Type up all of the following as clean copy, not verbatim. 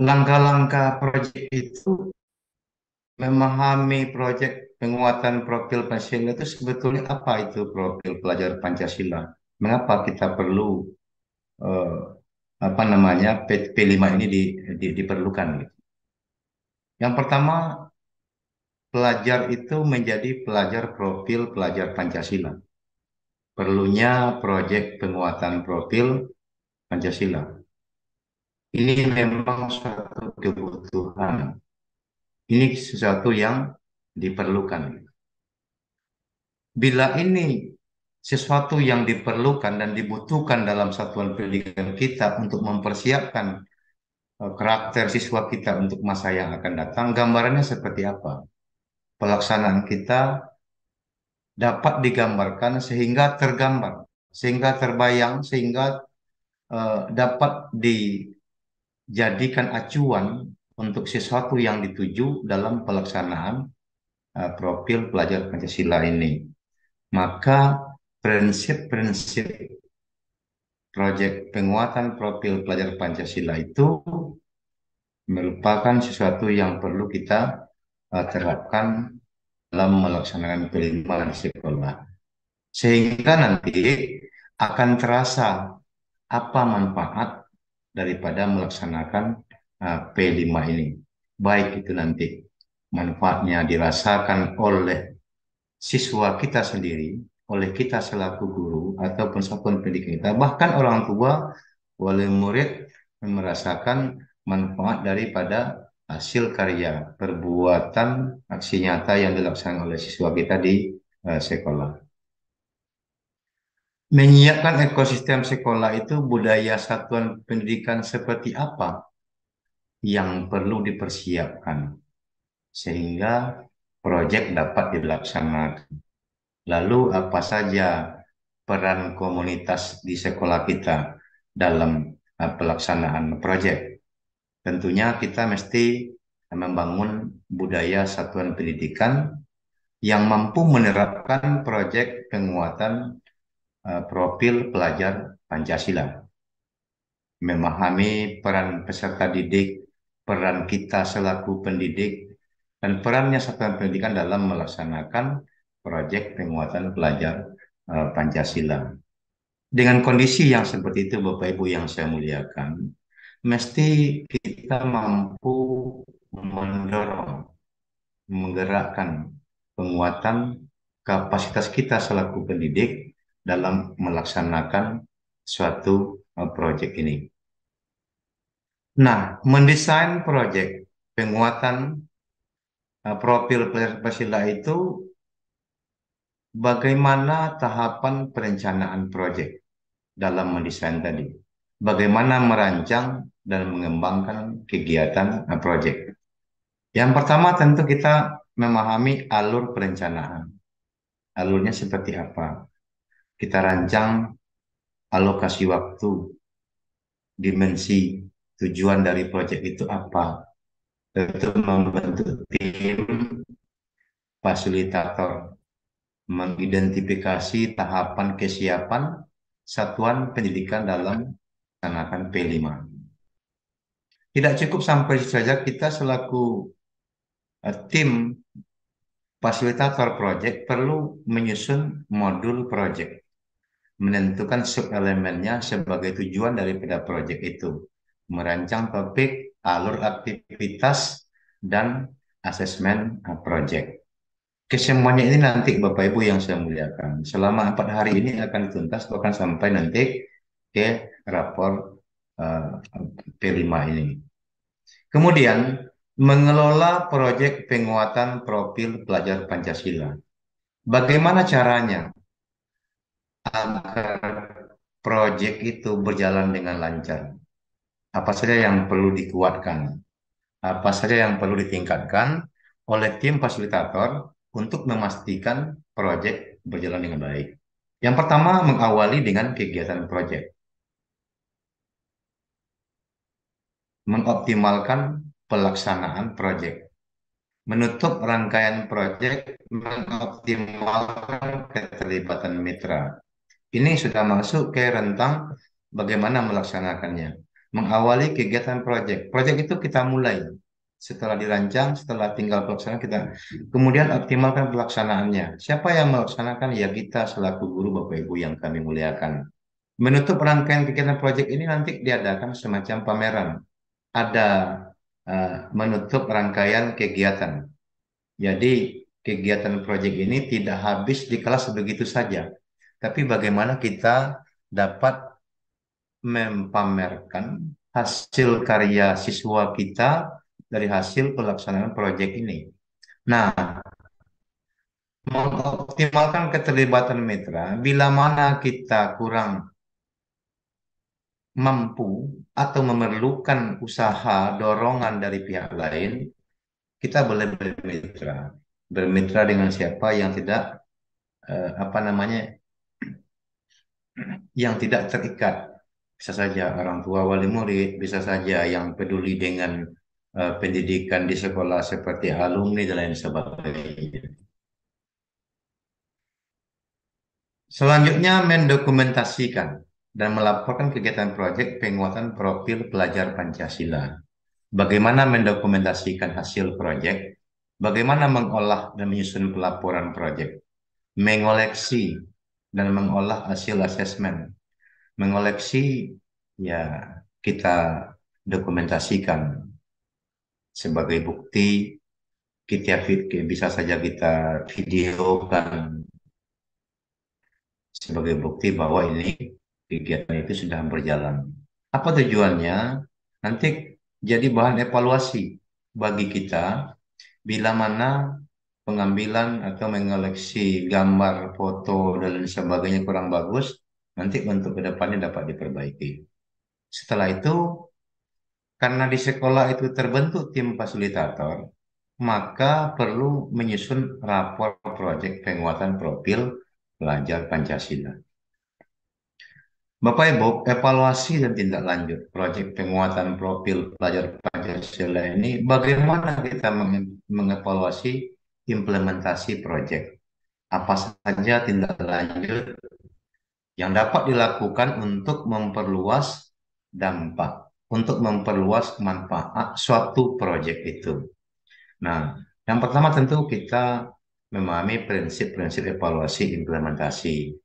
Langkah-langkah proyek itu memahami proyek penguatan profil Pancasila itu sebetulnya apa itu profil pelajar Pancasila? Mengapa kita perlu eh, apa namanya P5 ini diperlukan gitu. Yang pertama, pelajar itu menjadi pelajar profil pelajar Pancasila. Perlunya proyek penguatan profil Pancasila. Ini memang suatu kebutuhan. Ini sesuatu yang diperlukan. Bila ini sesuatu yang diperlukan dan dibutuhkan dalam satuan pendidikan kita untuk mempersiapkan karakter siswa kita untuk masa yang akan datang, gambarannya seperti apa? Pelaksanaan kita dapat digambarkan sehingga tergambar, sehingga terbayang, sehingga dapat dijadikan acuan untuk sesuatu yang dituju dalam pelaksanaan profil pelajar Pancasila ini. Maka prinsip-prinsip proyek penguatan profil pelajar Pancasila itu merupakan sesuatu yang perlu kita terapkan dalam melaksanakan P5 di sekolah. Sehingga nanti akan terasa apa manfaat daripada melaksanakan P5 ini. Baik itu nanti manfaatnya dirasakan oleh siswa kita sendiri, oleh kita selaku guru, ataupun satuan pendidik kita, bahkan orang tua, wali murid merasakan manfaat daripada hasil karya, perbuatan, aksi nyata yang dilaksanakan oleh siswa kita di sekolah. Menyiapkan ekosistem sekolah itu budaya satuan pendidikan seperti apa yang perlu dipersiapkan sehingga proyek dapat dilaksanakan. Lalu apa saja peran komunitas di sekolah kita dalam pelaksanaan proyek? Tentunya kita mesti membangun budaya satuan pendidikan yang mampu menerapkan proyek penguatan profil pelajar Pancasila, memahami peran peserta didik, peran kita selaku pendidik, dan perannya satuan pendidikan dalam melaksanakan proyek penguatan pelajar Pancasila. Dengan kondisi yang seperti itu, Bapak Ibu yang saya muliakan, mesti kita mampu mendorong, menggerakkan penguatan kapasitas kita selaku pendidik dalam melaksanakan suatu proyek ini. Nah, mendesain proyek penguatan profil Pancasila itu bagaimana tahapan perencanaan proyek dalam mendesain tadi? Bagaimana merancang dan mengembangkan kegiatan proyek? Yang pertama tentu kita memahami alur perencanaan. Alurnya seperti apa? Kita rancang alokasi waktu, dimensi, tujuan dari proyek itu apa? Tentu membentuk tim fasilitator, mengidentifikasi tahapan kesiapan satuan pendidikan dalam melaksanakan P5. Tidak cukup sampai saja kita selaku tim fasilitator proyek perlu menyusun modul proyek, menentukan sub-elemennya sebagai tujuan daripada proyek itu, merancang topik, alur aktivitas, dan asesmen proyek. Kesemuanya ini nanti Bapak Ibu yang saya muliakan, selama 4 hari ini akan dituntas bahkan sampai nanti ke rapor uh, P5 ini. Kemudian, mengelola proyek penguatan profil pelajar Pancasila. Bagaimana caranya agar proyek itu berjalan dengan lancar? Apa saja yang perlu dikuatkan? Apa saja yang perlu ditingkatkan oleh tim fasilitator untuk memastikan proyek berjalan dengan baik? Yang pertama, mengawali dengan kegiatan proyek. Mengoptimalkan pelaksanaan proyek. Menutup rangkaian proyek, mengoptimalkan keterlibatan mitra. Ini sudah masuk ke rentang bagaimana melaksanakannya. mengawali kegiatan proyek. Proyek itu kita mulai setelah dirancang, setelah tinggal pelaksanaan kita kemudian optimalkan pelaksanaannya. Siapa yang melaksanakan? Ya kita selaku guru Bapak Ibu yang kami muliakan. Menutup rangkaian kegiatan proyek ini nanti diadakan semacam pameran. Ada menutup rangkaian kegiatan. Jadi kegiatan proyek ini tidak habis di kelas begitu saja. Tapi bagaimana kita dapat mempamerkan hasil karya siswa kita dari hasil pelaksanaan proyek ini. Nah, mengoptimalkan keterlibatan mitra, bila mana kita kurang mampu atau memerlukan usaha dorongan dari pihak lain, kita boleh bermitra. Bermitra dengan siapa yang tidak apa namanya, yang tidak terikat. Bisa saja orang tua wali murid, bisa saja yang peduli dengan pendidikan di sekolah seperti alumni dan lain sebagainya. Selanjutnya mendokumentasikan dan melaporkan kegiatan proyek penguatan profil pelajar Pancasila. Bagaimana mendokumentasikan hasil proyek, bagaimana mengolah dan menyusun pelaporan proyek, mengoleksi dan mengolah hasil asesmen. Mengoleksi ya kita dokumentasikan sebagai bukti, kita bisa saja kita videokan sebagai bukti bahwa ini kegiatan itu sudah berjalan. Apa tujuannya? Nanti jadi bahan evaluasi bagi kita bila mana pengambilan atau mengoleksi gambar, foto, dan lain sebagainya kurang bagus, nanti untuk kedepannya dapat diperbaiki. Setelah itu, karena di sekolah itu terbentuk tim fasilitator, maka perlu menyusun rapor proyek penguatan profil pelajar Pancasila. Bapak Ibu, evaluasi dan tindak lanjut proyek penguatan profil pelajar Pancasila ini, bagaimana kita mengevaluasi implementasi proyek? Apa saja tindak lanjut yang dapat dilakukan untuk memperluas dampak, untuk memperluas manfaat suatu proyek itu? Nah, yang pertama tentu kita memahami prinsip-prinsip evaluasi implementasi.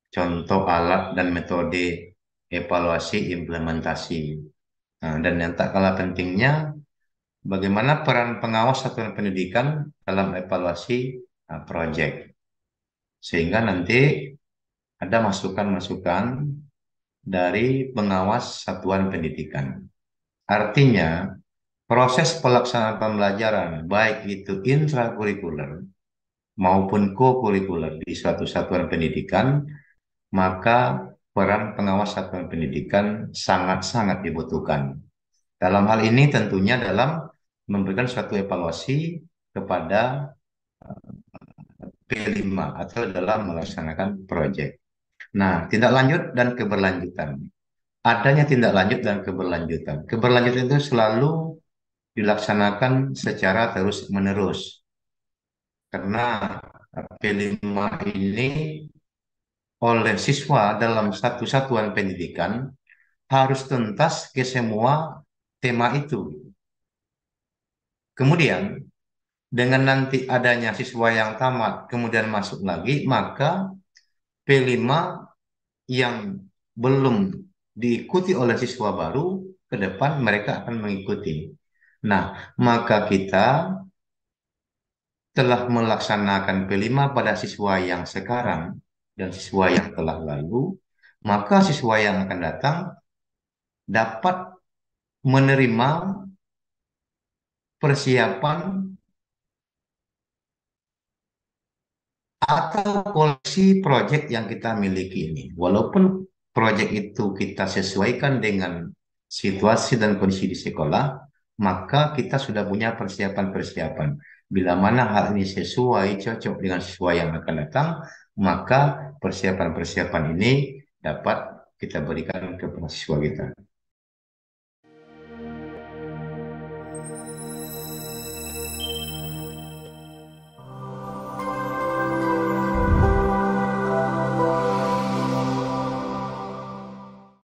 Contoh alat dan metode evaluasi implementasi. Nah, dan yang tak kalah pentingnya, bagaimana peran pengawas satuan pendidikan dalam evaluasi proyek. Sehingga nanti ada masukan-masukan dari pengawas satuan pendidikan. Artinya, proses pelaksanaan pembelajaran, baik itu intrakurikuler maupun co-kurikuler di suatu satuan pendidikan, maka peran pengawas satuan pendidikan sangat-sangat dibutuhkan. Dalam hal ini tentunya dalam memberikan suatu evaluasi kepada P5 atau dalam melaksanakan proyek. Nah, tindak lanjut dan keberlanjutan. Adanya tindak lanjut dan keberlanjutan. Keberlanjutan itu selalu dilaksanakan secara terus-menerus. Karena P5 ini oleh siswa dalam satu satuan pendidikan harus tuntas ke semua tema itu. Kemudian, dengan nanti adanya siswa yang tamat, kemudian masuk lagi, maka P5 yang belum diikuti oleh siswa baru, ke depan mereka akan mengikuti. Nah, maka kita telah melaksanakan P5 pada siswa yang sekarang dan siswa yang telah lalu, maka siswa yang akan datang dapat menerima persiapan atau koleksi proyek yang kita miliki ini. Walaupun proyek itu kita sesuaikan dengan situasi dan kondisi di sekolah, maka kita sudah punya persiapan-persiapan. Bila mana hal ini sesuai, cocok dengan siswa yang akan datang, maka persiapan-persiapan ini dapat kita berikan kepada siswa kita.